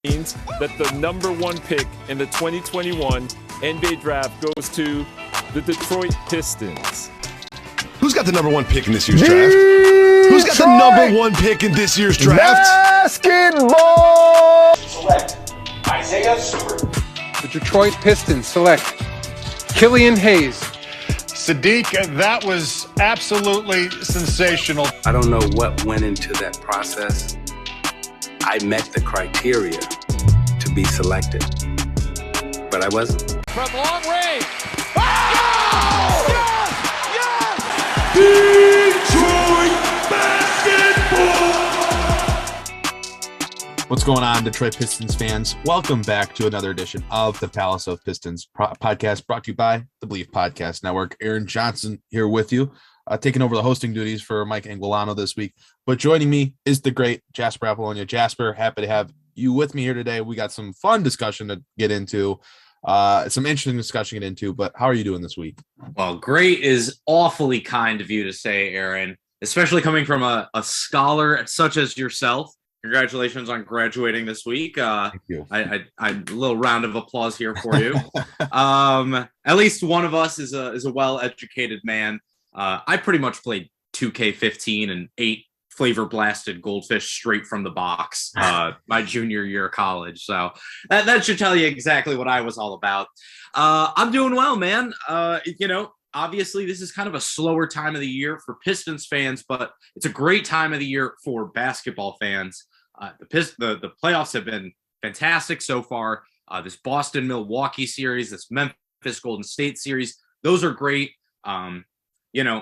means that the number one pick in the 2021 NBA draft goes to the Detroit Pistons. Who's got the number one pick in this year's draft? Who's got the number one pick in this year's draft? Basketball! Select Isaiah Stewart. The Detroit Pistons select Killian Hayes. Sadiq, that was absolutely sensational. I don't know what went into that process. I met the criteria to be selected, but I wasn't. From long range. Oh! Yes! Detroit basketball! What's going on, Detroit Pistons fans? Welcome back to another edition of the Palace of Pistons Podcast, brought to you by the Believe Podcast Network. Aaron Johnson here with you, taking over the hosting duties for Mike Anguilano this week. But joining me is the great Jasper Apollonia. Jasper, happy to have you with me here today. We got some fun discussion to get into, some interesting discussion to get into, but how are you doing this week? Well, great is awfully kind of you to say, Aaron, especially coming from a scholar such as yourself. Congratulations on graduating this week. Thank you. A little round of applause here for you. At least one of us is a well-educated man. I pretty much played 2K15 and ate flavor blasted goldfish straight from the box my junior year of college. So that should tell you exactly what I was all about. I'm doing well, man. Obviously this is kind of a slower time of the year for Pistons fans, but it's a great time of the year for basketball fans. The playoffs have been fantastic so far. This Boston-Milwaukee series, this Memphis-Golden State series, those are great.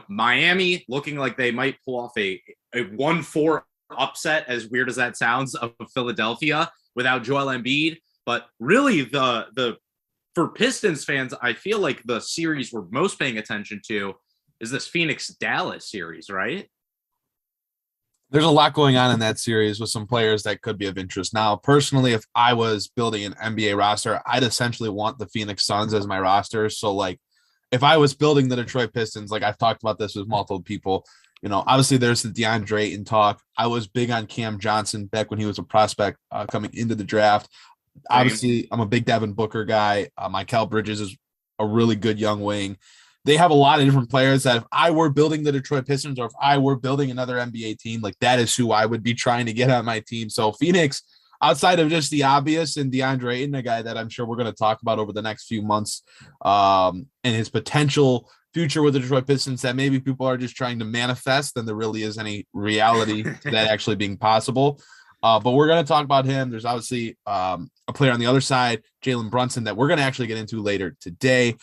Miami looking like they might pull off a 1-4 upset, as weird as that sounds, of Philadelphia without Joel Embiid. But really, for Pistons fans, I feel like the series we're most paying attention to is this Phoenix-Dallas series, right? There's a lot going on in that series with some players that could be of interest. Now, personally, if I was building an NBA roster, I'd essentially want the Phoenix Suns as my roster. So, if I was building the Detroit Pistons, I've talked about this with multiple people, obviously there's the DeAndre Ayton talk. I was big on Cam Johnson back when he was a prospect coming into the draft. Obviously, I'm a big Devin Booker guy. Mikal Bridges is a really good young wing. They have a lot of different players that if I were building the Detroit Pistons or if I were building another NBA team, that is who I would be trying to get on my team. So Phoenix, outside of just the obvious, and DeAndre Ayton, a guy that I'm sure we're going to talk about over the next few months, and his potential future with the Detroit Pistons that maybe people are just trying to manifest than there really is any reality to that actually being possible. But we're going to talk about him. There's obviously a player on the other side, Jalen Brunson, that we're going to actually get into later today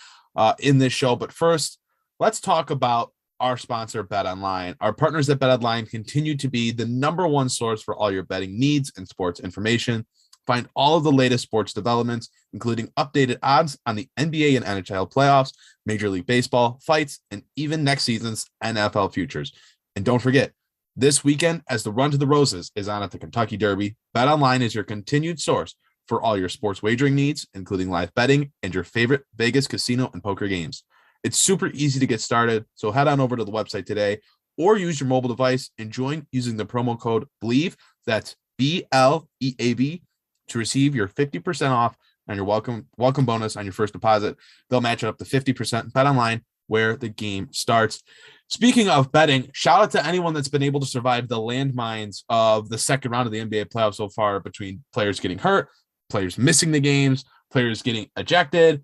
in this show. But first, let's talk about our sponsor, BetOnline. Our partners at BetOnline continue to be the number one source for all your betting needs and sports information. Find all of the latest sports developments, including updated odds on the NBA and NHL playoffs, Major League Baseball, fights, and even next season's NFL futures. And don't forget, this weekend, as the Run to the Roses is on at the Kentucky Derby, BetOnline is your continued source for all your sports wagering needs, including live betting and your favorite Vegas casino and poker games. It's super easy to get started, so head on over to the website today or use your mobile device and join using the promo code BLEAV, that's BLEAV, to receive your 50% off on your welcome bonus on your first deposit. They'll match it up to 50%. BetOnline, where the game starts. Speaking of betting, shout out to anyone that's been able to survive the landmines of the second round of the NBA playoffs so far, between players getting hurt, players missing the games, players getting ejected.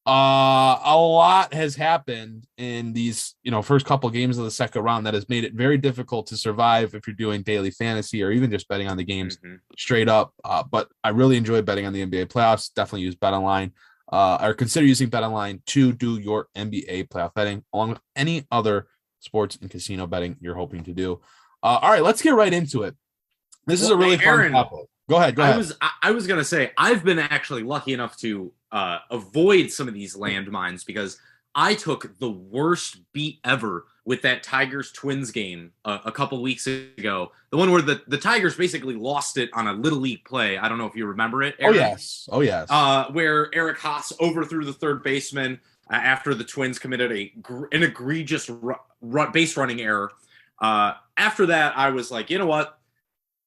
A lot has happened in these, first couple games of the second round that has made it very difficult to survive if you're doing daily fantasy or even just betting on the games straight up. But I really enjoy betting on the NBA playoffs. Definitely use BetOnline. Or consider using BetOnline to do your NBA playoff betting, along with any other sports and casino betting you're hoping to do. All right, let's get right into it. This is a really fun topic. Go ahead. I was going to say, I've been actually lucky enough to avoid some of these landmines because I took the worst beat ever with that Tigers-Twins game a couple weeks ago. The one where the Tigers basically lost it on a Little League play. I don't know if you remember it, Aaron. Oh, yes. Where Eric Haas overthrew the third baseman after the Twins committed an egregious base running error. After that, I was like, you know what?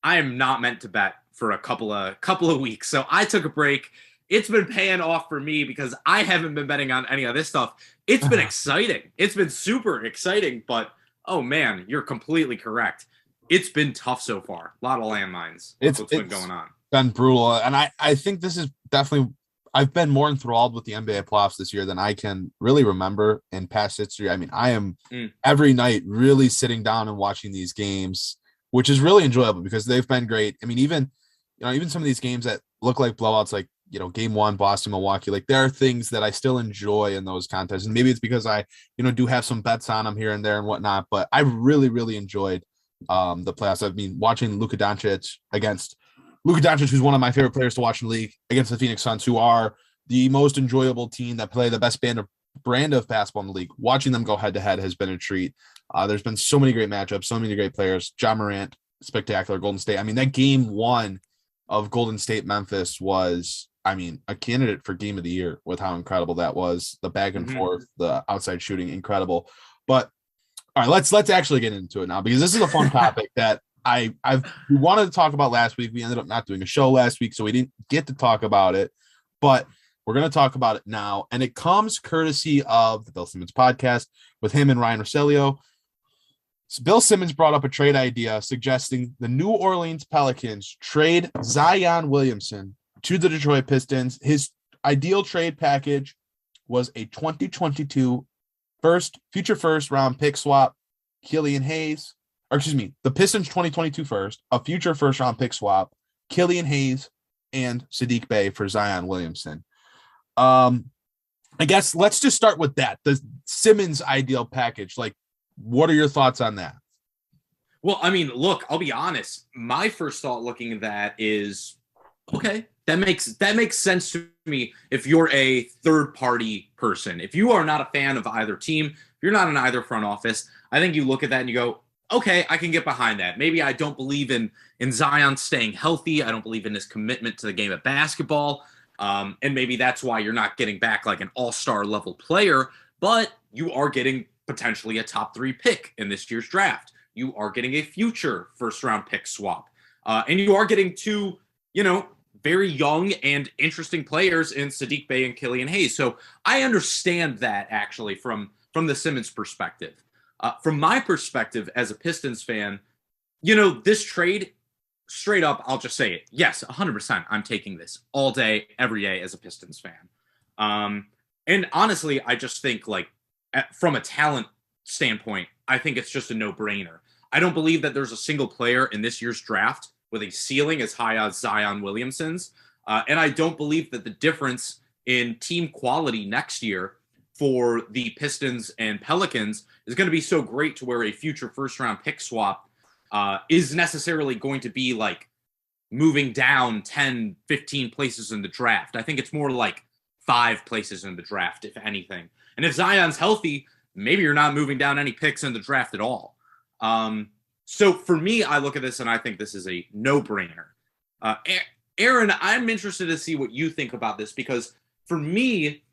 I am not meant to bet for a couple of weeks. So I took a break. It's been paying off for me because I haven't been betting on any of this stuff. It's been exciting. It's been super exciting, but oh man, you're completely correct. It's been tough so far. A lot of landmines. That's what's been going on. Been brutal. And I think this is definitely, I've been more enthralled with the NBA playoffs this year than I can really remember in past history. I mean, I am every night really sitting down and watching these games, which is really enjoyable because they've been great. I mean, even some of these games that look like blowouts, like, game 1, Boston, Milwaukee, like there are things that I still enjoy in those contests. And maybe it's because I, do have some bets on them here and there and whatnot, but I really, really enjoyed the playoffs. I mean, watching Luka Doncic, who's one of my favorite players to watch in the league, against the Phoenix Suns, who are the most enjoyable team that play the best brand of basketball in the league. Watching them go head to head has been a treat. There's been so many great matchups, so many great players. John Morant, spectacular. Golden State. I mean, that game 1 of Golden State Memphis was, a candidate for game of the year with how incredible that was. The back and forth, the outside shooting, incredible. But all right, let's actually get into it now, because this is a fun topic that we wanted to talk about last week. We ended up not doing a show last week, so we didn't get to talk about it, but we're going to talk about it now. And it comes courtesy of the Bill Simmons Podcast with him and Ryan Rosilio. So Bill Simmons brought up a trade idea suggesting the New Orleans Pelicans trade Zion Williamson to the Detroit Pistons. His ideal trade package was a 2022 future first round pick swap, the Pistons 2022 first, a future first round pick swap, Killian Hayes and Saddiq Bey for Zion Williamson. I guess let's just start with that. The Simmons ideal package. Like, what are your thoughts on that? Well, look, I'll be honest. My first thought looking at that is, okay, that makes sense to me if you're a third-party person. If you are not a fan of either team, if you're not in either front office, I think you look at that and you go, okay, I can get behind that. Maybe I don't believe in Zion staying healthy. I don't believe in his commitment to the game of basketball. And maybe that's why you're not getting back like an all-star level player, but you are getting potentially a top 3 pick in this year's draft. You are getting a future first-round pick swap. And you are getting 2, very young and interesting players in Saddiq Bey and Killian Hayes. So I understand that actually from the Simmons perspective. From my perspective as a Pistons fan, this trade, straight up, I'll just say it. Yes, 100%. I'm taking this all day, every day as a Pistons fan. And honestly, I just think from a talent standpoint, I think it's just a no-brainer. I don't believe that there's a single player in this year's draft with a ceiling as high as Zion Williamson's. And I don't believe that the difference in team quality next year for the Pistons and Pelicans is going to be so great to where a future first-round pick swap is necessarily going to be moving down 10, 15 places in the draft. I think it's more like 5 places in the draft, if anything. And if Zion's healthy, maybe you're not moving down any picks in the draft at all. So for me, I look at this and I think this is a no-brainer. Aaron, I'm interested to see what you think about this, because for me,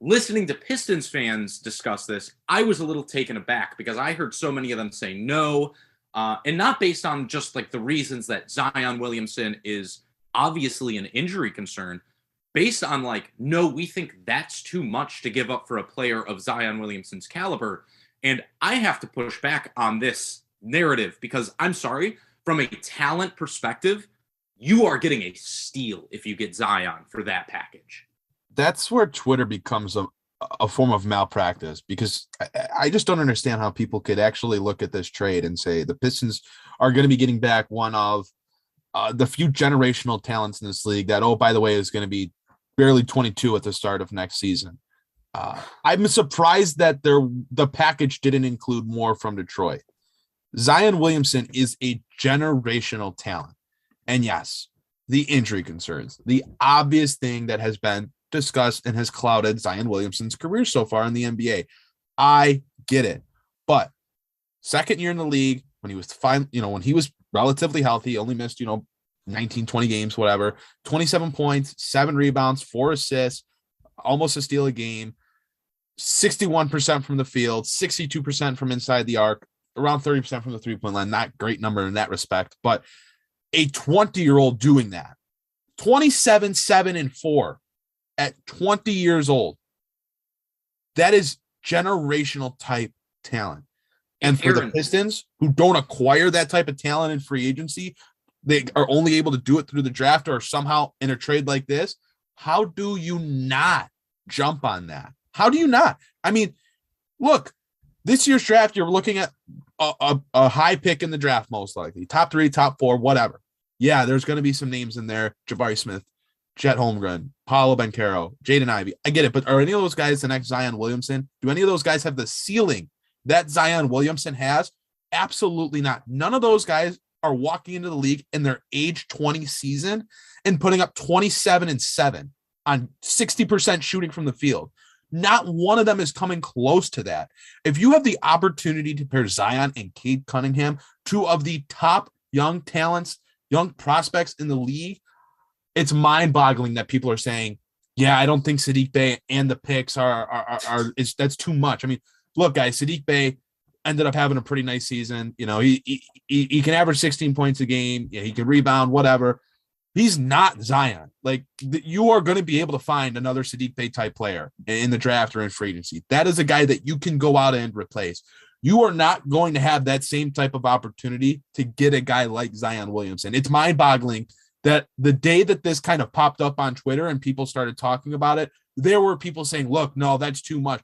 listening to Pistons fans discuss this, I was a little taken aback because I heard so many of them say no, and not based on just the reasons that Zion Williamson is obviously an injury concern, based on no, we think that's too much to give up for a player of Zion Williamson's caliber. And I have to push back on this narrative because I'm sorry, from a talent perspective, you are getting a steal if you get Zion for that package. That's where Twitter becomes a form of malpractice, because I just don't understand how people could actually look at this trade and say the Pistons are going to be getting back one of the few generational talents in this league that, oh, by the way, is going to be barely 22 at the start of next season. I'm surprised that the package didn't include more from Detroit. Zion Williamson is a generational talent. And yes, the injury concerns, the obvious thing that has been discussed and has clouded Zion Williamson's career so far in the NBA. I get it. But second year in the league, when he was fine, when he was relatively healthy, only missed, 19, 20 games, whatever, 27 points, 7 rebounds, 4 assists, almost a steal a game, 61% from the field, 62% from inside the arc, around 30% from the 3-point line. Not great number in that respect, but a 20-year-old doing that. 27, 7, and 4 at 20 years old. That is generational type talent. And for the Pistons, who don't acquire that type of talent in free agency, they are only able to do it through the draft or somehow in a trade like this. How do you not jump on that? How do you not? I mean, look, this year's draft, you're looking at a high pick in the draft, most likely. Top 3, top 4, whatever. Yeah, there's going to be some names in there. Jabari Smith, Chet Holmgren, Paolo Banchero, Jaden Ivey. I get it, but are any of those guys the next Zion Williamson? Do any of those guys have the ceiling that Zion Williamson has? Absolutely not. None of those guys are walking into the league in their age 20 season and putting up 27 and 7 on 60% shooting from the field. Not one of them is coming close to that. If you have the opportunity to pair Zion and Cade Cunningham, two of the top young talents, young prospects in the league, it's mind-boggling that people are saying, yeah, I don't think Saddiq Bey and the picks that's too much. I mean, look, guys, Saddiq Bey ended up having a pretty nice season. You know, he can average 16 points a game. Yeah, he can rebound, whatever. He's not Zion. Like, you are going to be able to find another Saddiq Bey type player in the draft or in free agency. That is a guy that you can go out and replace. You are not going to have that same type of opportunity to get a guy like Zion Williamson. It's mind-boggling that the day that this kind of popped up on Twitter and people started talking about it, there were people saying, look, no, that's too much.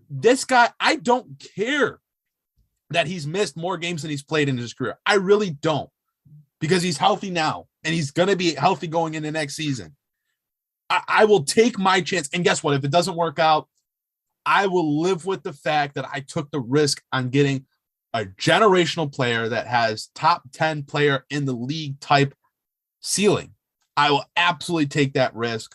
This guy, I don't care that he's missed more games than he's played in his career. I really don't, because he's healthy now and he's going to be healthy going into next season. I will take my chance. And guess what? If it doesn't work out, I will live with the fact that I took the risk on getting a generational player that has top 10 player in the league type ceiling. I will absolutely take that risk,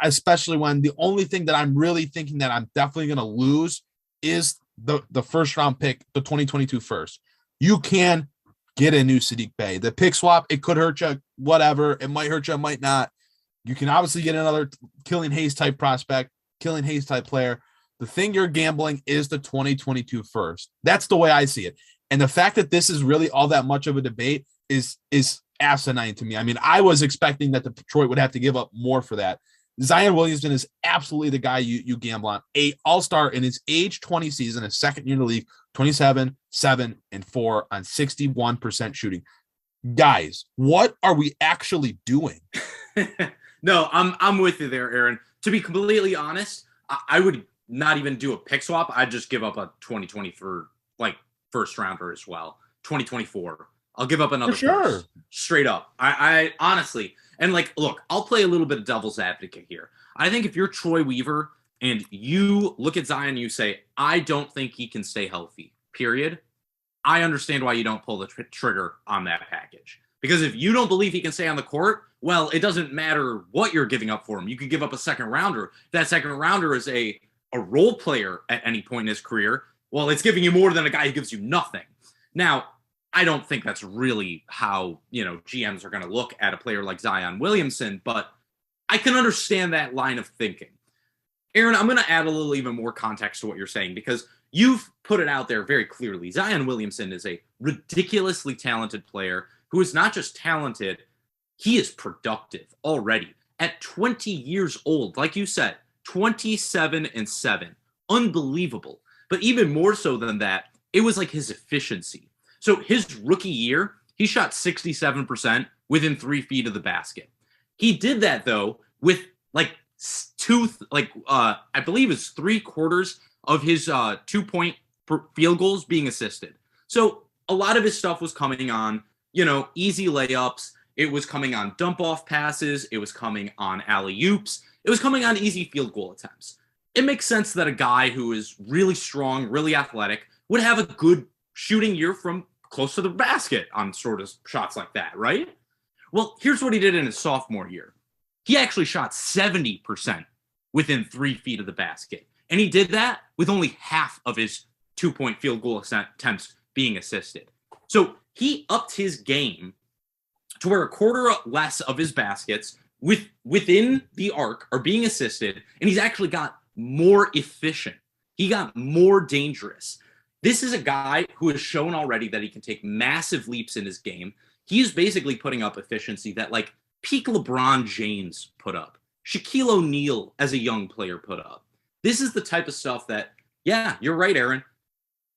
especially when the only thing that I'm really thinking that I'm definitely going to lose is the first round pick, the 2022 first. You can get a new Saddiq Bey. The pick swap, it could hurt you, whatever. It might hurt you, it might not. You can obviously get another Killian Hayes type prospect, Killian Hayes type player. The thing you're gambling is the 2022 first. That's the way I see it. And the fact that this is really all that much of a debate is asinine to me. I mean, I was expecting that the Detroit would have to give up more for that. Zion Williamson is absolutely the guy you gamble on. A all-star in his age 20 season, his second year in the league, 27, 7, and 4 on 61% shooting. Guys, what are we actually doing? No, I'm with you there, Aaron. To be completely honest, I would not even do a pick swap. I'd just give up a 2020 for like first rounder as well. 2024. I'll give up another first, straight up. I honestly, and like, look, I'll play a little bit of devil's advocate here. I think if you're Troy Weaver and you look at Zion, you say, I don't think he can stay healthy, period. I understand why you don't pull the trigger on that package. Because if you don't believe he can stay on the court, well, it doesn't matter what you're giving up for him. You could give up a second rounder. That second rounder is a role player at any point in his career. Well, it's giving you more than a guy who gives you nothing. Now, I don't think that's really how, GMs are going to look at a player like Zion Williamson, but I can understand that line of thinking. Aaron, I'm going to add a little even more context to what you're saying, because you've put it out there very clearly. Zion Williamson is a ridiculously talented player who is not just talented, he is productive already. At 20 years old, like you said, 27 and 7. Unbelievable. But even more so than that, it was like his efficiency. So his rookie year, he shot 67% within 3 feet of the basket. He did that, though, with I believe it's 3/4 of his 2-point field goals being assisted. So a lot of his stuff was coming on, easy layups. It was coming on dump-off passes. It was coming on alley-oops. It was coming on easy field goal attempts. It makes sense that a guy who is really strong, really athletic, would have a good shooting year from close to the basket on sort of shots like that, right? Well, here's what he did in his sophomore year. He actually shot 70% within 3 feet of the basket. And he did that with only half of his 2-point field goal attempts being assisted. So he upped his game to where a quarter less of his baskets within the arc are being assisted, and he's actually got more efficient. He got more dangerous. This is a guy who has shown already that he can take massive leaps in his game. he's basically putting up efficiency that like peak LeBron James put up, Shaquille O'Neal as a young player put up. This is the type of stuff that, yeah, you're right, Aaron.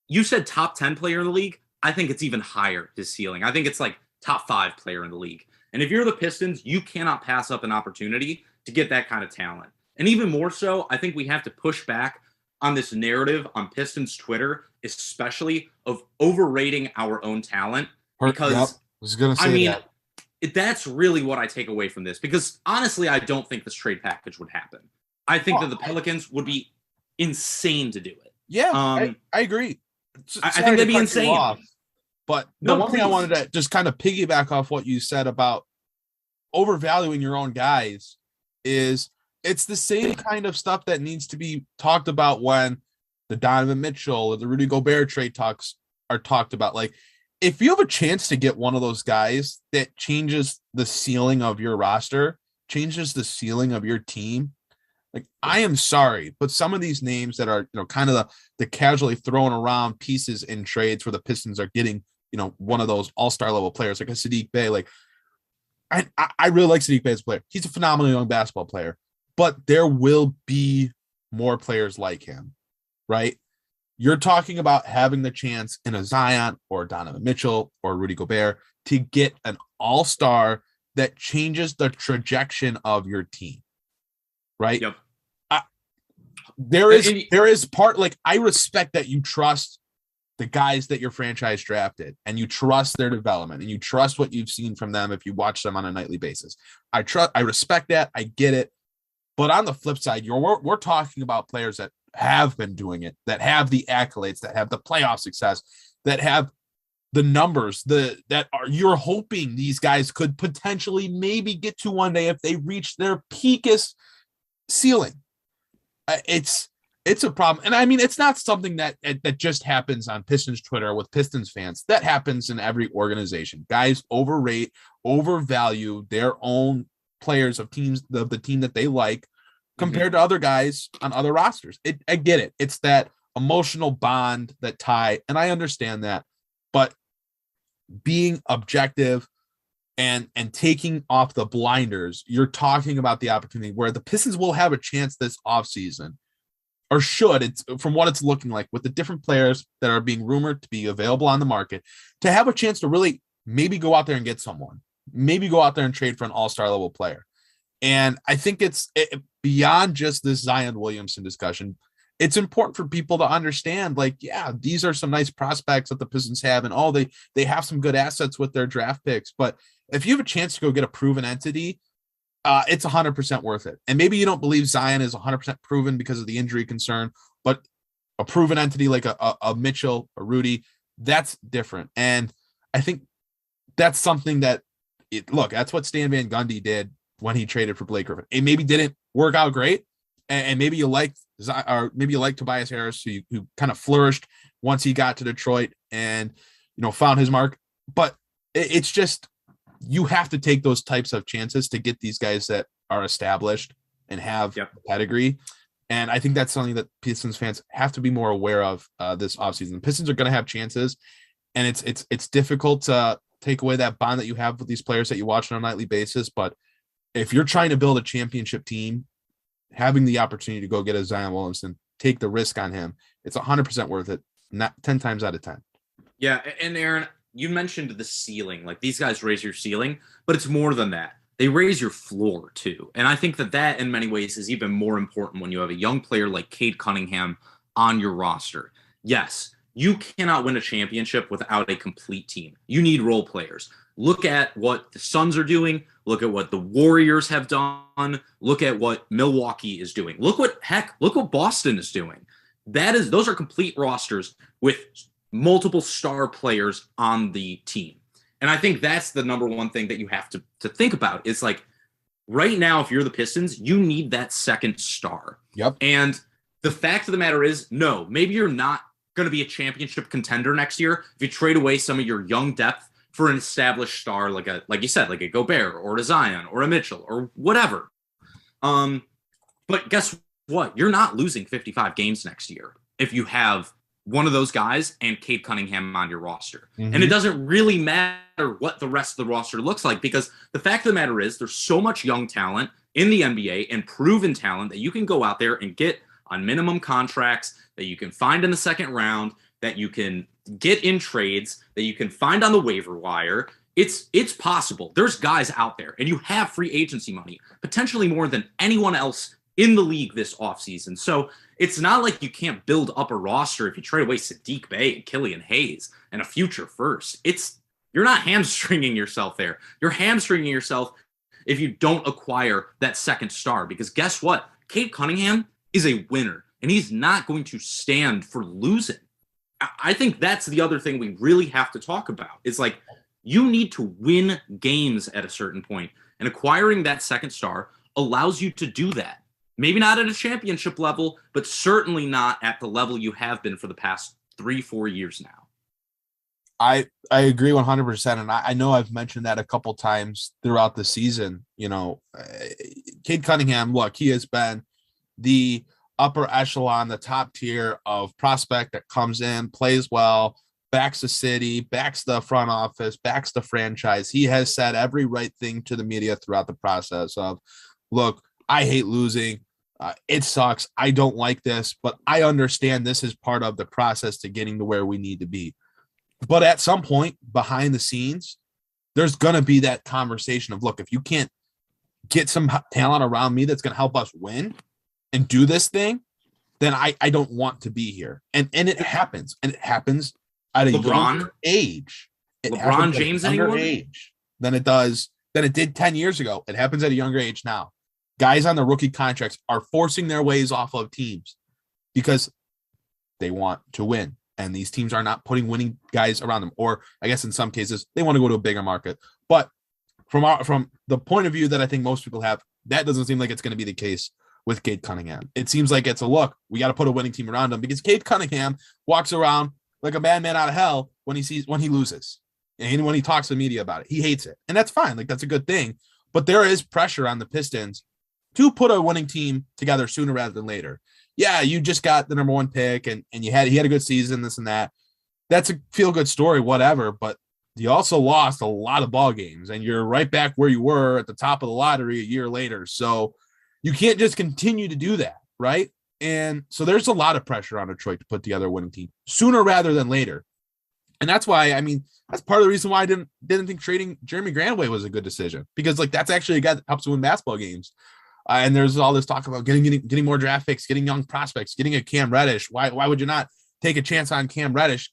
You said top 10 player in the league. I think it's even higher, his ceiling. I think it's like top 5 player in the league. And if you're the Pistons, you cannot pass up an opportunity to get that kind of talent. And even more so, I think we have to push back on this narrative on Pistons Twitter, especially of overrating our own talent. Because I was going to say that. That's really what I take away from this. Because honestly, I don't think this trade package would happen. I think that the Pelicans would be insane to do it. Yeah, I agree. I think they'd be insane. But the one thing I wanted to just kind of piggyback off what you said about overvaluing your own guys is it's the same kind of stuff that needs to be talked about when the Donovan Mitchell or the Rudy Gobert trade talks are talked about. Like, if you have a chance to get one of those guys that changes the ceiling of your roster, changes the ceiling of your team, like, I am sorry, but some of these names that are, kind of the casually thrown around pieces in trades where the Pistons are getting, one of those all-star level players like a Sadiq Bey. Like, I really like Sadiq Bey as a player. He's a phenomenal young basketball player, but there will be more players like him, right? You're talking about having the chance in a Zion or Donovan Mitchell or Rudy Gobert to get an all-star that changes the trajectory of your team, right? Yep. There is part, like, I respect that you trust the guys that your franchise drafted and you trust their development and you trust what you've seen from them if you watch them on a nightly basis. I respect that. I get it. But on the flip side, we're talking about players that have been doing it, that have the accolades, that have the playoff success, that have the numbers, you're hoping these guys could potentially maybe get to one day if they reach their peakest ceiling. It's a problem. And I mean, it's not something that just happens on Pistons Twitter with Pistons fans. That happens in every organization. Guys overvalue their own players of teams, the team that they like compared to other guys on other rosters. I get it. It's that emotional bond, that tie. And I understand that, but being objective and taking off the blinders, you're talking about the opportunity where the Pistons will have a chance this offseason, or should, it's from what it's looking like with the different players that are being rumored to be available on the market, to have a chance to really maybe go out there and get someone, maybe go out there and trade for an all-star level player. And I think it's beyond just this Zion Williamson discussion. It's important for people to understand, like, yeah, these are some nice prospects that the Pistons have, and they have some good assets with their draft picks. But if you have a chance to go get a proven entity, it's 100% worth it. And maybe you don't believe Zion is 100% proven because of the injury concern, but a proven entity like a Mitchell, a Rudy, that's different. And I think that's something that's what Stan Van Gundy did when he traded for Blake Griffin. It maybe didn't work out great, and maybe you liked Tobias Harris, who kind of flourished once he got to Detroit and found his mark. But it's just, you have to take those types of chances to get these guys that are established and have pedigree. And I think that's something that Pistons fans have to be more aware of this offseason. The Pistons are going to have chances, and it's difficult to take away that bond that you have with these players that you watch on a nightly basis. But if you're trying to build a championship team, having the opportunity to go get a Zion Williamson, take the risk on him, it's 100% worth it, not 10 times out of 10. Yeah, and Aaron, you mentioned the ceiling. Like, these guys raise your ceiling, but it's more than that. They raise your floor too. And I think that in many ways is even more important when you have a young player like Cade Cunningham on your roster. Yes, you cannot win a championship without a complete team. You need role players. Look at what the Suns are doing. Look at what the Warriors have done. Look at what Milwaukee is doing. Look what Boston is doing. Those are complete rosters with multiple star players on the team. And I think that's the number one thing that you have to think about. It's like, right now, if you're the Pistons, you need that second star. Yep. And the fact of the matter is, no, maybe you're not going to be a championship contender next year if you trade away some of your young depth for an established star like you said, like a Gobert or a Zion or a Mitchell or whatever. But guess what? You're not losing 55 games next year if you have one of those guys and Cade Cunningham on your roster. Mm-hmm. And it doesn't really matter what the rest of the roster looks like, because the fact of the matter is there's so much young talent in the NBA and proven talent that you can go out there and get on minimum contracts, that you can find in the second round, that you can get in trades, that you can find on the waiver wire. It's possible. There's guys out there, and you have free agency money, potentially more than anyone else in the league this offseason. So it's not like you can't build up a roster if you trade away Saddiq Bey and Killian Hayes and a future first. You're not hamstringing yourself there. You're hamstringing yourself if you don't acquire that second star, because guess what? Cade Cunningham is a winner, and he's not going to stand for losing. I think that's the other thing we really have to talk about. Is like, you need to win games at a certain point, and acquiring that second star allows you to do that. Maybe not at a championship level, but certainly not at the level you have been for the past 3-4 years now. I agree 100%. And I know I've mentioned that a couple times throughout the season. You know, Cade Cunningham, look, he has been the upper echelon, the top tier of prospect that comes in, plays well, backs the city, backs the front office, backs the franchise. He has said every right thing to the media throughout the process of, look, I hate losing. It sucks. I don't like this, but I understand this is part of the process to getting to where we need to be. But at some point behind the scenes, there's going to be that conversation of, look, if you can't get some talent around me that's going to help us win and do this thing, then I don't want to be here. And it happens. And it happens at a younger age. LeBron James anymore? Age than it did 10 years ago. It happens at a younger age now. Guys on the rookie contracts are forcing their ways off of teams because they want to win. And these teams are not putting winning guys around them. Or I guess in some cases, they want to go to a bigger market. But from the point of view that I think most people have, that doesn't seem like it's going to be the case with Cade Cunningham. It seems like it's a look, we got to put a winning team around him, because Cade Cunningham walks around like a madman out of hell when he loses. And when he talks to the media about it, he hates it. And that's fine. Like, that's a good thing. But there is pressure on the Pistons to put a winning team together sooner rather than later. Yeah, you just got the number one pick and he had a good season, this and that. That's a feel-good story, whatever. But you also lost a lot of ball games, and you're right back where you were at the top of the lottery a year later. So you can't just continue to do that, right? And so there's a lot of pressure on Detroit to put together a winning team sooner rather than later. And that's why, I mean, that's part of the reason why I didn't think trading Jeremy Granaway was a good decision, because like that's actually a guy that helps win basketball games. And there's all this talk about getting more draft picks, getting young prospects, getting a Cam Reddish. Why would you not take a chance on Cam Reddish?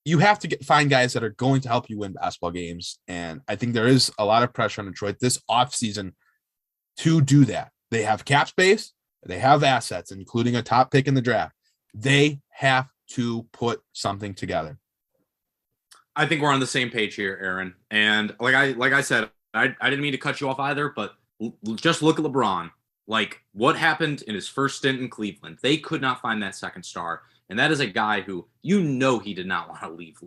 You have to find guys that are going to help you win basketball games. And I think there is a lot of pressure on Detroit this offseason to do that. They have cap space, they have assets, including a top pick in the draft. They have to put something together. I think we're on the same page here, Aaron. And like I said, I didn't mean to cut you off either, but just look at LeBron. Like, what happened in his first stint in Cleveland? They could not find that second star. And that is a guy who, he did not want to leave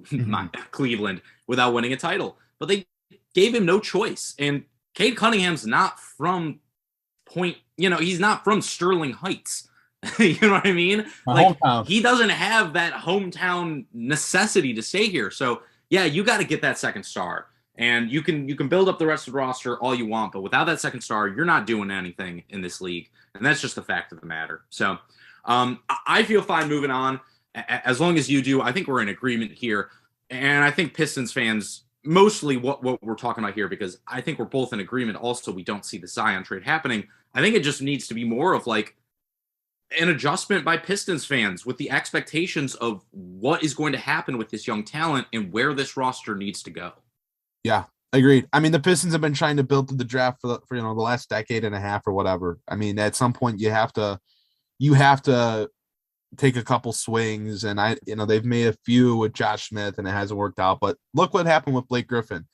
Cleveland without winning a title. But they gave him no choice. And Cade Cunningham's not from he's not from Sterling Heights. You know what I mean? Hometown. He doesn't have that hometown necessity to stay here. So, yeah, you got to get that second star. And you can build up the rest of the roster all you want, but without that second star, you're not doing anything in this league. And that's just the fact of the matter. So I feel fine moving on. As long as you do, I think we're in agreement here. And I think Pistons fans, mostly what we're talking about here, because I think we're both in agreement. Also, we don't see the Zion trade happening. I think it just needs to be more of like an adjustment by Pistons fans with the expectations of what is going to happen with this young talent and where this roster needs to go. Yeah, agreed. I mean, the Pistons have been trying to build to the draft for the last decade and a half or whatever. I mean, at some point you have to take a couple swings, and they've made a few with Josh Smith and it hasn't worked out. But look what happened with Blake Griffin.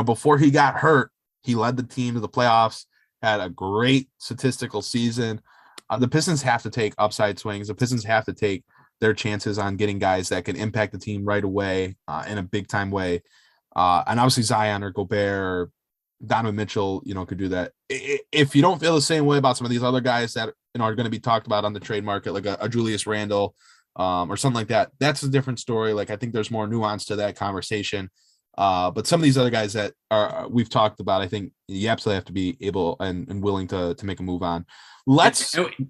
Before he got hurt, he led the team to the playoffs, had a great statistical season. The Pistons have to take upside swings. The Pistons have to take their chances on getting guys that can impact the team right away in a big time way. And obviously Zion or Gobert or Donovan Mitchell, could do that. If you don't feel the same way about some of these other guys that are going to be talked about on the trade market, like a Julius Randle, or something like that. That's a different story. Like, I think there's more nuance to that conversation. But some of these other guys that we've talked about, I think you absolutely have to be able and willing to make a move on.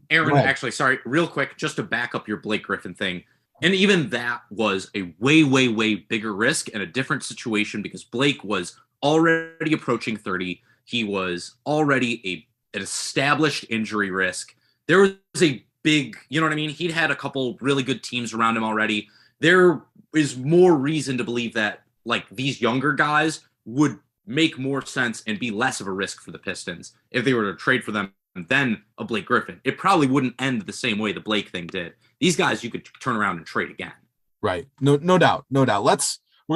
Aaron, actually, sorry, real quick, just to back up your Blake Griffin thing. And even that was a way, way, way bigger risk and a different situation because Blake was already approaching 30. He was already an established injury risk. There was a big, you know what I mean? He'd had a couple really good teams around him already. There is more reason to believe that like these younger guys would make more sense and be less of a risk for the Pistons if they were to trade for them than a Blake Griffin. It probably wouldn't end the same way the Blake thing did. These guys you could turn around and trade again. Right. No doubt. We're going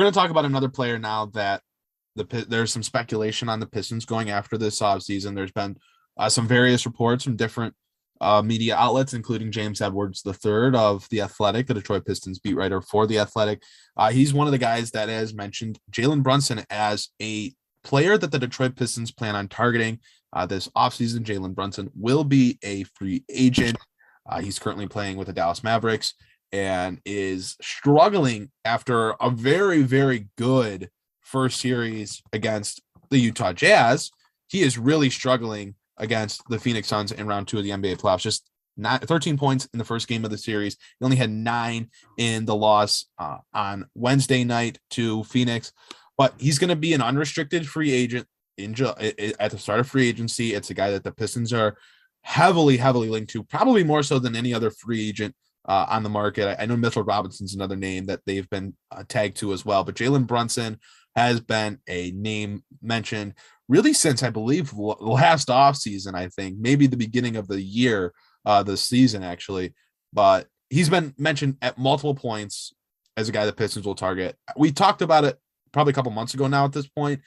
to talk about another player now that there's some speculation on the Pistons going after this offseason. There's been some various reports from different media outlets, including James Edwards III of The Athletic, the Detroit Pistons beat writer for The Athletic. He's one of the guys that has mentioned Jalen Brunson as a player that the Detroit Pistons plan on targeting this offseason. Jalen Brunson will be a free agent. He's currently playing with the Dallas Mavericks and is struggling after a very, very good first series against the Utah Jazz. He is really struggling against the Phoenix Suns in round 2 of the NBA playoffs. Just 13 points in the first game of the series. He only had 9 in the loss on Wednesday night to Phoenix, but he's going to be an unrestricted free agent at the start of free agency. It's a guy that the Pistons are heavily linked to, probably more so than any other free agent on the market. I know Mitchell Robinson's another name that they've been tagged to as well, but Jalen Brunson has been a name mentioned really since, I believe, last offseason, I think, maybe the beginning of the year, the season actually, but he's been mentioned at multiple points as a guy the Pistons will target. We talked about it probably a couple months ago now at this point.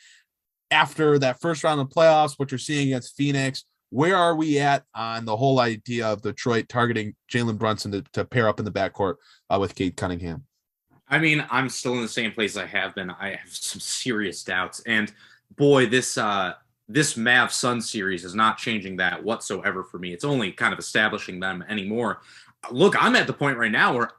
After that first round of playoffs, what you're seeing against Phoenix, where are we at on the whole idea of Detroit targeting Jalen Brunson to pair up in the backcourt with Cade Cunningham? I mean, I'm still in the same place I have been. I have some serious doubts. And boy, this Mavs-Sun series is not changing that whatsoever for me. It's only kind of establishing them anymore. Look, I'm at the point right now where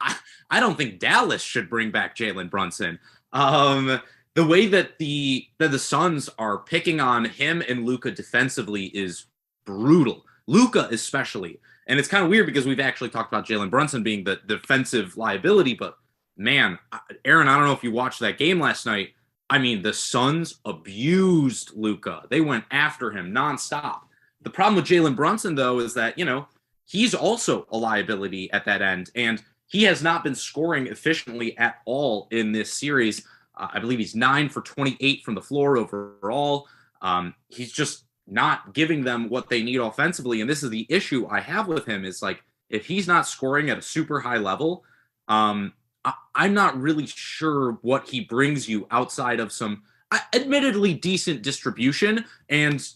I don't think Dallas should bring back Jalen Brunson. The way that the Suns are picking on him and Luka defensively is brutal. Luka especially. And it's kind of weird because we've actually talked about Jalen Brunson being the defensive liability, but man, Aaron, I don't know if you watched that game last night. I mean, the Suns abused Luka. They went after him nonstop. The problem with Jalen Brunson, though, is that, he's also a liability at that end, and he has not been scoring efficiently at all in this series. I believe he's 9 for 28 from the floor overall. He's just not giving them what they need offensively, and this is the issue I have with him is, like, if he's not scoring at a super high level, I'm not really sure what he brings you outside of some admittedly decent distribution and,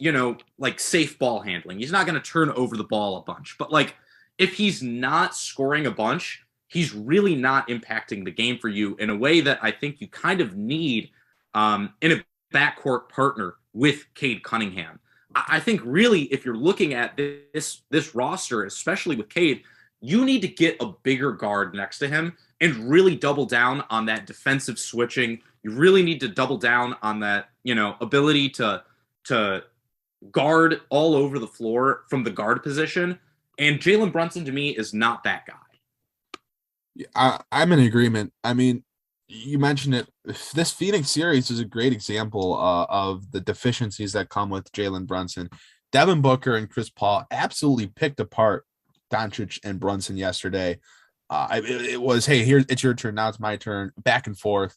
like safe ball handling. He's not going to turn over the ball a bunch, but like if he's not scoring a bunch, he's really not impacting the game for you in a way that I think you kind of need in a backcourt partner with Cade Cunningham. I think really if you're looking at this roster, especially with Cade, you need to get a bigger guard next to him and really double down on that defensive switching. You really need to double down on that, ability to guard all over the floor from the guard position. And Jalen Brunson, to me, is not that guy. I'm in agreement. I mean, you mentioned it. This Phoenix series is a great example of the deficiencies that come with Jalen Brunson. Devin Booker and Chris Paul absolutely picked apart Doncic and Brunson yesterday. It was, hey, it's your turn. Now it's my turn. Back and forth.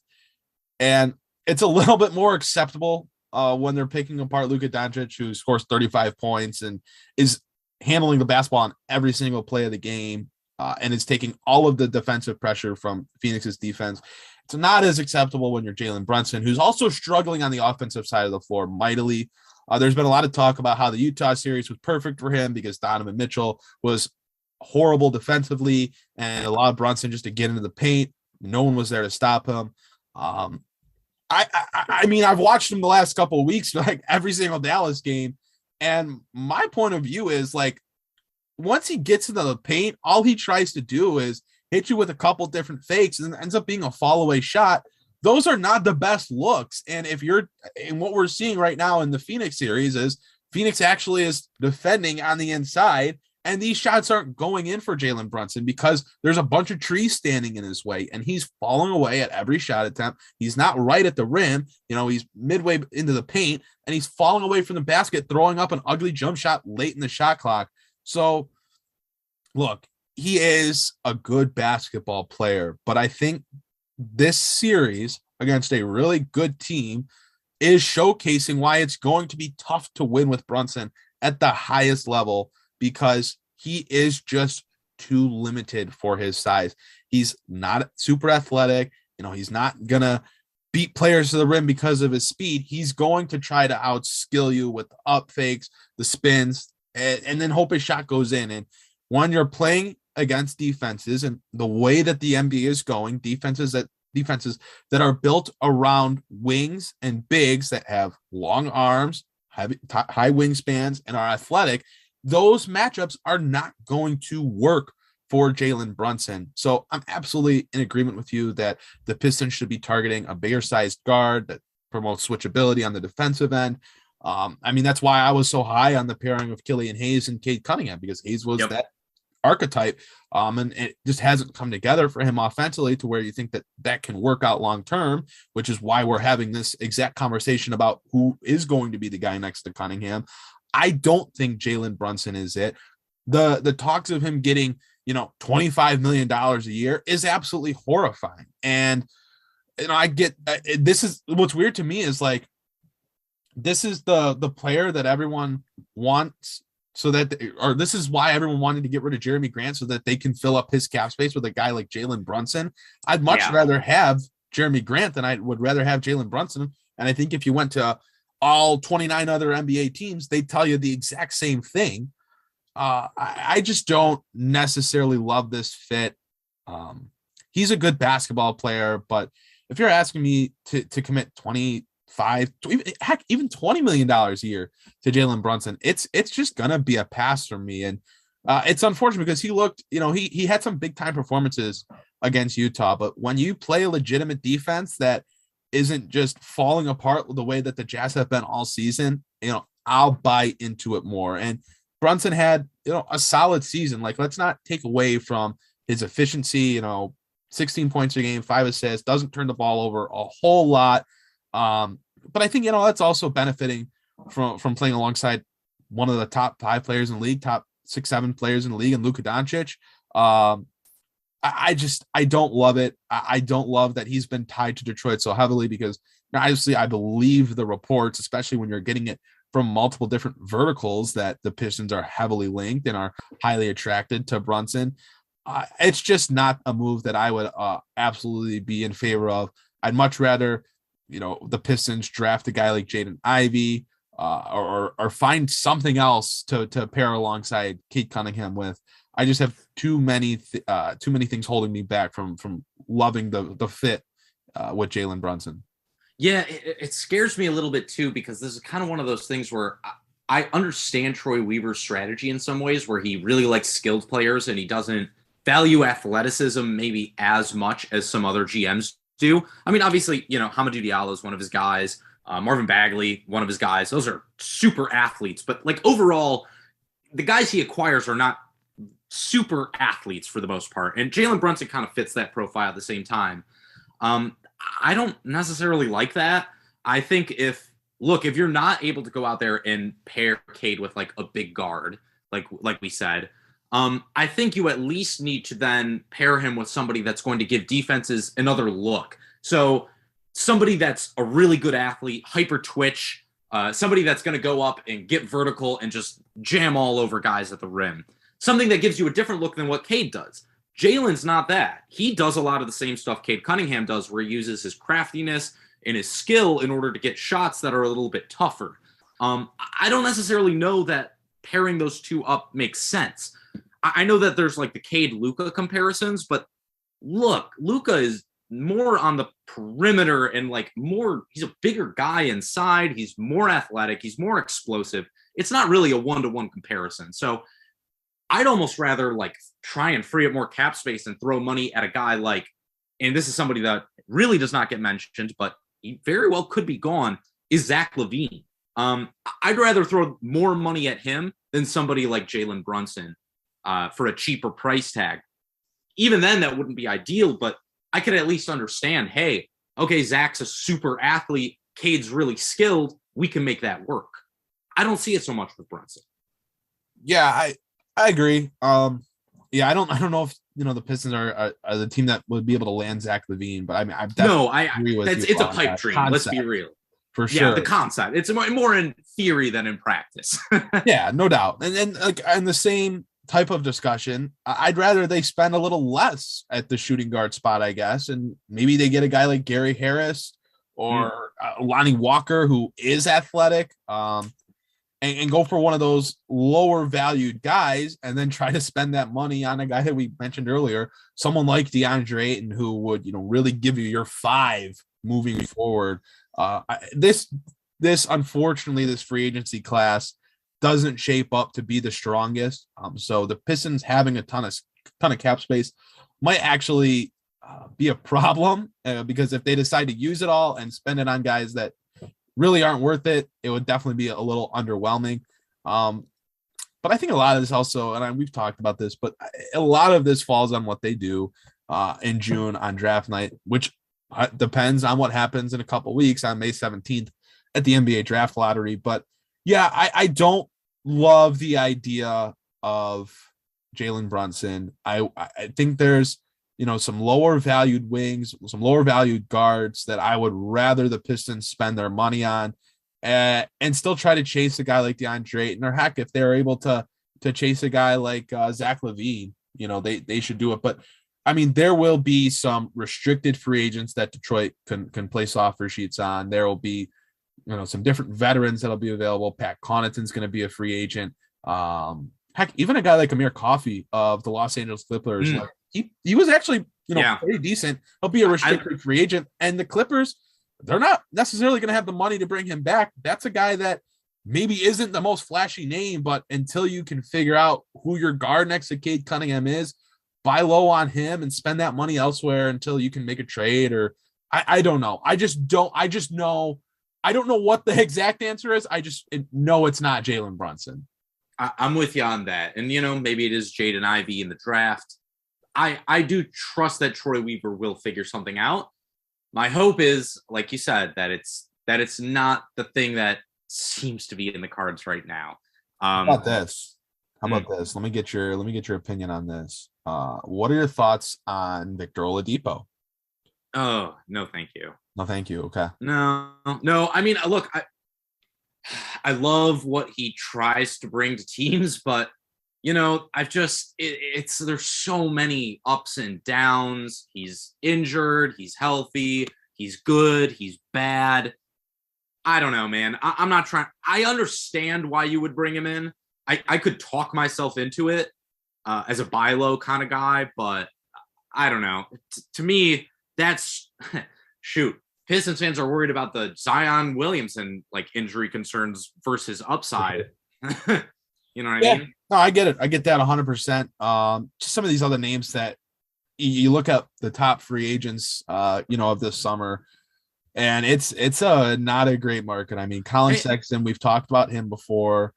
And it's a little bit more acceptable when they're picking apart Luka Doncic, who scores 35 points and is handling the basketball on every single play of the game and is taking all of the defensive pressure from Phoenix's defense. It's not as acceptable when you're Jalen Brunson, who's also struggling on the offensive side of the floor mightily. There's been a lot of talk about how the Utah series was perfect for him because Donovan Mitchell was horrible defensively and allowed Brunson just to get into the paint. No one was there to stop him. I mean, I've watched him the last couple of weeks, like every single Dallas game. And my point of view is like, once he gets into the paint, all he tries to do is hit you with a couple different fakes, and ends up being a fall away shot. Those are not the best looks. And what we're seeing right now in the Phoenix series is Phoenix actually is defending on the inside, and these shots aren't going in for Jalen Brunson because there's a bunch of trees standing in his way, and he's falling away at every shot attempt. He's not right at the rim. He's midway into the paint, and he's falling away from the basket, throwing up an ugly jump shot late in the shot clock. So, look, he is a good basketball player, but I think this series against a really good team is showcasing why it's going to be tough to win with Brunson at the highest level, because he is just too limited for his size. He's not super athletic. He's not going to beat players to the rim because of his speed. He's going to try to outskill you with the up fakes, the spins, and then hope his shot goes in. And when you're playing against defenses and the way that the NBA is going, defenses that are built around wings and bigs that have long arms, high wingspans, and are athletic, those matchups are not going to work for Jalen Brunson. So I'm absolutely in agreement with you that the Pistons should be targeting a bigger sized guard that promotes switchability on the defensive end. That's why I was so high on the pairing of Killian Hayes and Cade Cunningham, because Hayes was that archetype, and it just hasn't come together for him offensively to where you think that can work out long term, which is why we're having this exact conversation about who is going to be the guy next to Cunningham. I don't think Jalen Brunson is it. The talks of him getting, $25 million a year is absolutely horrifying. And, I get, this is what's weird to me is like, this is the player that everyone wants this is why everyone wanted to get rid of Jeremy Grant so that they can fill up his cap space with a guy like Jalen Brunson. I'd much rather have Jeremy Grant than I would rather have Jalen Brunson. And I think if you went to all 29 other NBA teams, they tell you the exact same thing. I just don't necessarily love this fit. He's a good basketball player, but if you're asking me to commit 25, even $20 million a year to Jalen Brunson, it's just gonna be a pass for me. And it's unfortunate because he looked, he had some big time performances against Utah, but when you play a legitimate defense that isn't just falling apart the way that the Jazz have been all season, I'll buy into it more. And Brunson had, a solid season. Like, let's not take away from his efficiency, 16 points a game, 5 assists, doesn't turn the ball over a whole lot. But I think, that's also benefiting from playing alongside one of the top 5 players in the league, top 6-7 players in the league, and Luka Doncic. I don't love it. I don't love that he's been tied to Detroit so heavily because obviously I believe the reports, especially when you're getting it from multiple different verticals, that the Pistons are heavily linked and are highly attracted to Brunson. It's just not a move that I would absolutely be in favor of. I'd much rather, the Pistons draft a guy like Jaden Ivey or find something else to pair alongside Cade Cunningham with. I just have too many things holding me back from loving the fit with Jalen Brunson. Yeah, it scares me a little bit too, because this is kind of one of those things where I understand Troy Weaver's strategy in some ways, where he really likes skilled players and he doesn't value athleticism maybe as much as some other GMs do. I mean, obviously, Hamidou Diallo is one of his guys. Marvin Bagley, one of his guys. Those are super athletes. But like overall, the guys he acquires are not super athletes for the most part. And Jalen Brunson kind of fits that profile at the same time. I don't necessarily like that. I think if you're not able to go out there and pair Cade with like a big guard, like we said, I think you at least need to then pair him with somebody that's going to give defenses another look. So somebody that's a really good athlete, hyper twitch, somebody that's going to go up and get vertical and just jam all over guys at the rim. Something that gives you a different look than what Cade does. Jalen's not that. He does a lot of the same stuff Cade Cunningham does, where he uses his craftiness and his skill in order to get shots that are a little bit tougher. I don't necessarily know that pairing those two up makes sense. I know that there's like the Cade-Luka comparisons, but look, Luka is more on the perimeter and he's a bigger guy inside. He's more athletic. He's more explosive. It's not really a one-to-one comparison. So I'd almost rather like try and free up more cap space and throw money at a guy like, and this is somebody that really does not get mentioned, but he very well could be gone, is Zach LaVine. I'd rather throw more money at him than somebody like Jalen Brunson for a cheaper price tag. Even then, that wouldn't be ideal, but I could at least understand, hey, okay, Zach's a super athlete. Cade's really skilled. We can make that work. I don't see it so much with Brunson. Yeah, I agree. Yeah, I don't know if the Pistons are the team that would be able to land Zach LaVine, but I mean, I agree with you. It's a pipe dream. Concept, let's be real. For sure. Yeah, the concept. It's more in theory than in practice. Yeah, no doubt. And then like in the same type of discussion, I'd rather they spend a little less at the shooting guard spot, I guess, and maybe they get a guy like Gary Harris or Lonnie Walker, who is athletic, and go for one of those lower valued guys, and then try to spend that money on a guy that we mentioned earlier, someone like DeAndre Ayton, who would really give you your 5 moving forward. This unfortunately, this free agency class doesn't shape up to be the strongest. So the Pistons having a ton of cap space might actually be a problem because if they decide to use it all and spend it on guys that really aren't worth it, it would definitely be a little underwhelming. But I think a lot of this also, and we've talked about this, but a lot of this falls on what they do in June on draft night, which depends on what happens in a couple weeks on May 17th at the NBA draft lottery. But yeah, I don't love the idea of Jalen Brunson. I think there's, some lower valued wings, some lower valued guards that I would rather the Pistons spend their money on and still try to chase a guy like DeAndre Ayton, or heck, if they're able to chase a guy like Zach LaVine, they should do it. But I mean, there will be some restricted free agents that Detroit can place offer sheets on. There will be, some different veterans that'll be available. Pat Connaughton's going to be a free agent. Heck, even a guy like Amir Coffey of the Los Angeles Clippers, he was actually, pretty decent. He'll be a restricted free agent. And the Clippers, they're not necessarily going to have the money to bring him back. That's a guy that maybe isn't the most flashy name, but until you can figure out who your guard next to Cade Cunningham is, buy low on him and spend that money elsewhere until you can make a trade. Or I don't know. I don't know what the exact answer is. I just know it's not Jalen Brunson. I'm with you on that. And, maybe it is Jaden Ivey in the draft. I do trust that Troy Weaver will figure something out. My hope is, like you said, that it's not the thing that seems to be in the cards right now. How about this? Let me get your opinion on this. What are your thoughts on Victor Oladipo? Oh, no, thank you. No, thank you. Okay. No. I mean, look, I love what he tries to bring to teams, but there's so many ups and downs. He's injured, he's healthy, he's good, he's bad. I don't know, man. I'm not trying. I understand why you would bring him in. I could talk myself into it as a buy low kind of guy, but I don't know. To me, that's shoot. Pistons fans are worried about the Zion Williamson injury concerns versus upside. You know what I mean? No, I get it. I get that 100%. Just some of these other names that you look at the top free agents, of this summer, and it's not a great market. I mean, Colin Sexton, we've talked about him before.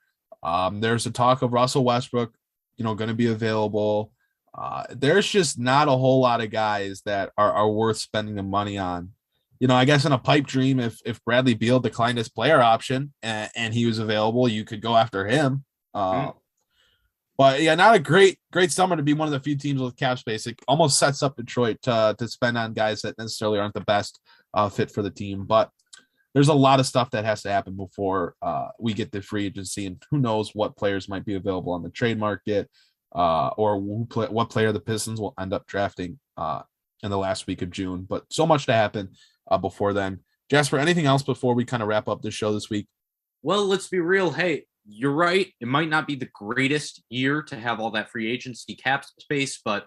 There's a talk of Russell Westbrook, going to be available. There's just not a whole lot of guys that are worth spending the money on. I guess in a pipe dream, if Bradley Beal declined his player option and he was available, you could go after him. But yeah, not a great summer to be one of the few teams with cap space. It almost sets up Detroit to spend on guys that necessarily aren't the best fit for the team. But there's a lot of stuff that has to happen before we get the free agency, and who knows what players might be available on the trade market or what player the Pistons will end up drafting in the last week of June. But so much to happen before then. Jasper, anything else before we kind of wrap up the show this week? Well, let's be real. Hey, you're right. It might not be the greatest year to have all that free agency cap space, but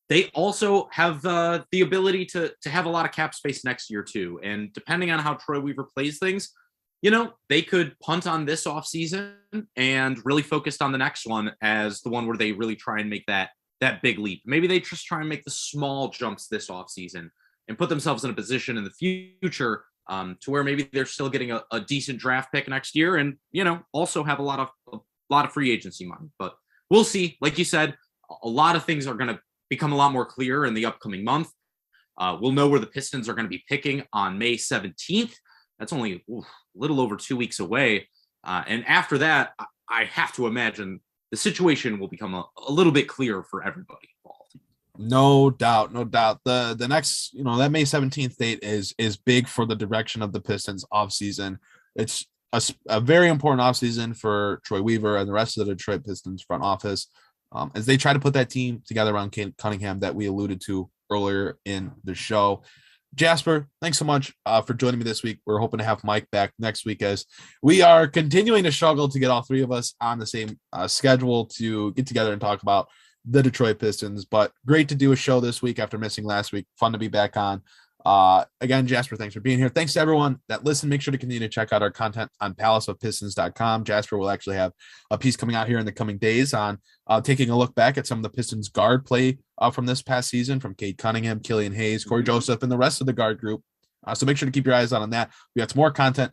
they also have the ability to have a lot of cap space next year too. And depending on how Troy Weaver plays things, they could punt on this offseason and really focus on the next one as the one where they really try and make that big leap. Maybe they just try and make the small jumps this offseason and put themselves in a position in the future to where maybe they're still getting a decent draft pick next year and, also have a lot of free agency money. But we'll see. Like you said, a lot of things are going to become a lot more clear in the upcoming month. We'll know where the Pistons are going to be picking on May 17th. That's only a little over 2 weeks away. And after that, I have to imagine the situation will become a little bit clearer for everybody involved. No doubt. The next, that May 17th date is big for the direction of the Pistons offseason. It's a very important offseason for Troy Weaver and the rest of the Detroit Pistons front office as they try to put that team together around Cade Cunningham that we alluded to earlier in the show. Jasper, thanks so much for joining me this week. We're hoping to have Mike back next week as we are continuing to struggle to get all three of us on the same schedule to get together and talk about the Detroit Pistons. But great to do a show this week after missing last week. Fun to be back on. Again, Jasper, thanks for being here. Thanks to everyone that listened. Make sure to continue to check out our content on palaceofpistons.com. Jasper will actually have a piece coming out here in the coming days on taking a look back at some of the Pistons guard play from this past season from Cade Cunningham, Killian Hayes, Corey Joseph, and the rest of the guard group. So make sure to keep your eyes on that. We got some more content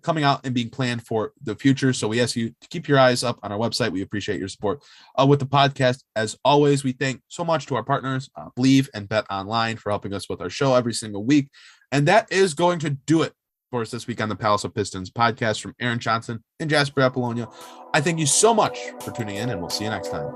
coming out and being planned for the future. So we ask you to keep your eyes up on our website. We appreciate your support with the podcast. As always, we thank so much to our partners, Believe and Bet Online, for helping us with our show every single week. And that is going to do it for us this week on the Palace of Pistons podcast from Aaron Johnson and Jasper Apollonia. I thank you so much for tuning in, and we'll see you next time.